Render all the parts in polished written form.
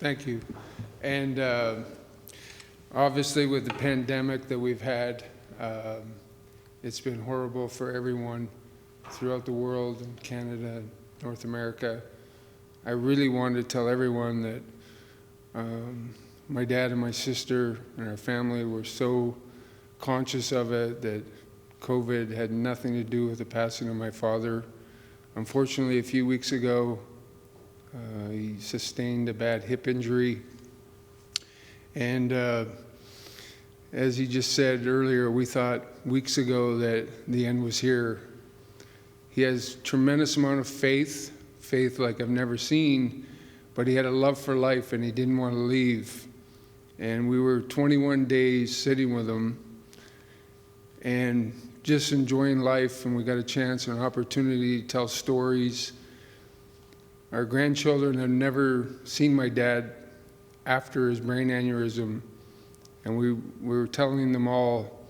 Thank you. And obviously with the pandemic that we've had, it's been horrible for everyone throughout the world, in Canada, North America. I really wanted to tell everyone that my dad and my sister and our family were so conscious of it that COVID had nothing to do with the passing of my father. Unfortunately, a few weeks ago, he sustained a bad hip injury. And as he just said earlier, we thought weeks ago that the end was here. He has tremendous amount of faith like I've never seen, but he had a love for life and he didn't want to leave. And we were 21 days sitting with him and just enjoying life, and we got a chance and an opportunity to tell stories. Our grandchildren had never seen my dad after his brain aneurysm, and we were telling them all,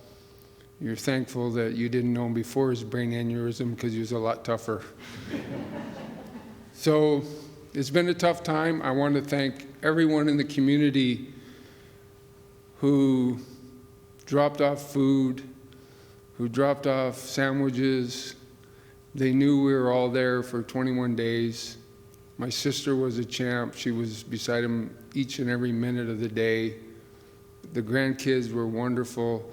you're thankful that you didn't know him before his brain aneurysm because he was a lot tougher. So it's been a tough time. I want to thank everyone in the community who dropped off food, who dropped off sandwiches. They knew we were all there for 21 days. My sister was a champ. She was beside him each and every minute of the day. The grandkids were wonderful.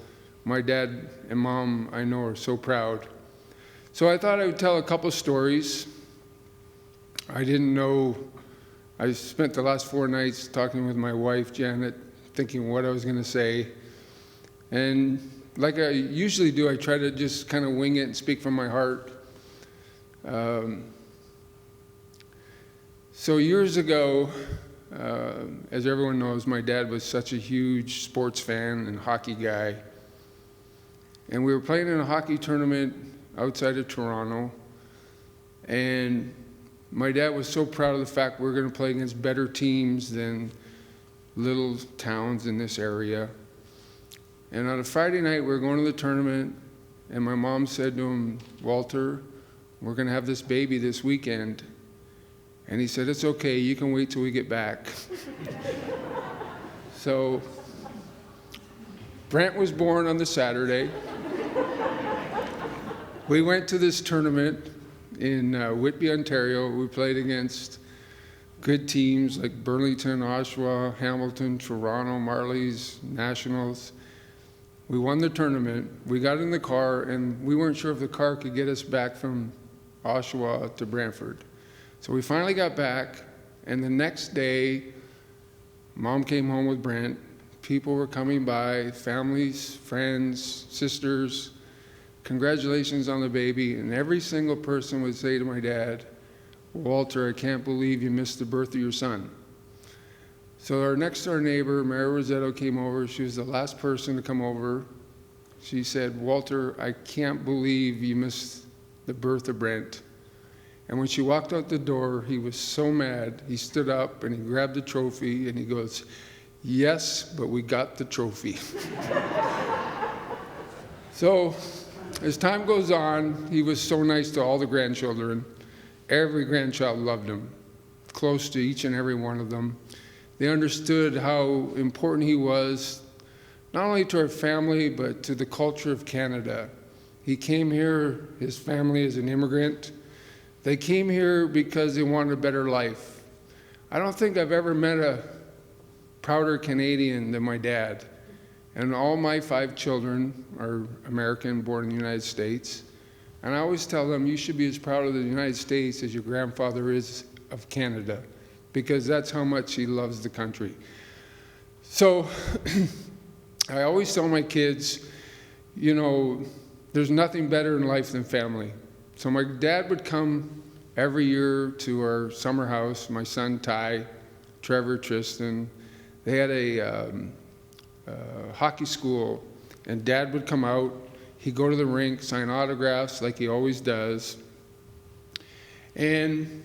My dad and mom, I know, are so proud. So I thought I would tell a couple stories. I didn't know, I spent the last 4 nights talking with my wife, Janet, thinking what I was going to say. And like I usually do, I try to just kind of wing it and speak from my heart. So years ago, as everyone knows, my dad was such a huge sports fan and hockey guy. And we were playing in a hockey tournament outside of Toronto. And my dad was so proud of the fact we were going to play against better teams than little towns in this area. And on a Friday night, we were going to the tournament, and my mom said to him, Walter, we're going to have this baby this weekend. And he said, it's okay, you can wait till we get back. So Brent was born on the Saturday. We went to this tournament in Whitby, Ontario. We played against good teams like Burlington, Oshawa, Hamilton, Toronto, Marlies, Nationals. We won the tournament. We got in the car, and we weren't sure if the car could get us back from Oshawa to Brantford. So we finally got back, and the next day, Mom came home with Brent. People were coming by, families, friends, sisters. Congratulations on the baby. And every single person would say to my dad, Walter, I can't believe you missed the birth of your son. So our next door neighbor, Mary Rosetto, came over. She was the last person to come over. She said, Walter, I can't believe you missed the birth of Brent. And when she walked out the door, he was so mad. He stood up and he grabbed the trophy and he goes, yes, but we got the trophy. So as time goes on, he was so nice to all the grandchildren. Every grandchild loved him, close to each and every one of them. They understood how important he was, not only to our family, but to the culture of Canada. He came here, his family is an immigrant. They came here because they wanted a better life. I don't think I've ever met a prouder Canadian than my dad. And all my 5 children are American, born in the United States. And I always tell them, you should be as proud of the United States as your grandfather is of Canada, because that's how much he loves the country. So I always tell my kids, you know, there's nothing better in life than family. So my dad would come every year to our summer house, my son Ty, Trevor, Tristan. They had a hockey school, and Dad would come out. He'd go to the rink, sign autographs like he always does. And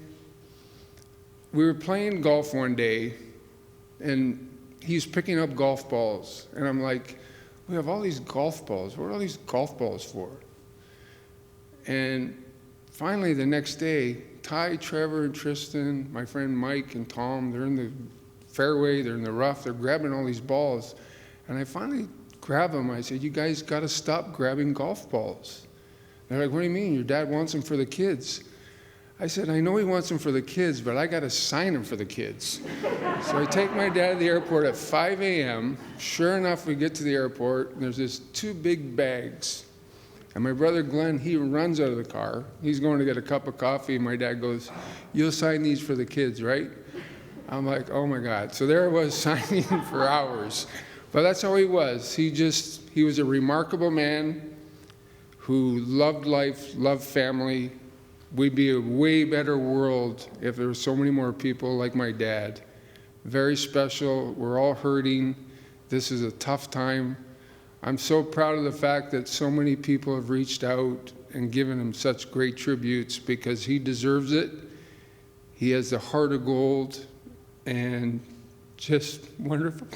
we were playing golf one day, and he's picking up golf balls. And I'm like, we have all these golf balls. What are all these golf balls for? And finally, the next day, Ty, Trevor, and Tristan, my friend Mike and Tom, they're in the fairway, they're in the rough, they're grabbing all these balls. And I finally grab them. I said, you guys got to stop grabbing golf balls. They're like, what do you mean? Your dad wants them for the kids. I said, I know he wants them for the kids, but I got to sign them for the kids. So I take my dad to the airport at 5 a.m. Sure enough, we get to the airport, and there's these 2 big bags. And my brother Glenn, he runs out of the car. He's going to get a cup of coffee, and my dad goes, you'll sign these for the kids, right? I'm like, oh my God. So there I was signing for hours. But that's how he was. He was a remarkable man who loved life, loved family. We'd be a way better world if there were so many more people like my dad. Very special. We're all hurting. This is a tough time. I'm so proud of the fact that so many people have reached out and given him such great tributes, because he deserves it. He has the heart of gold and just wonderful.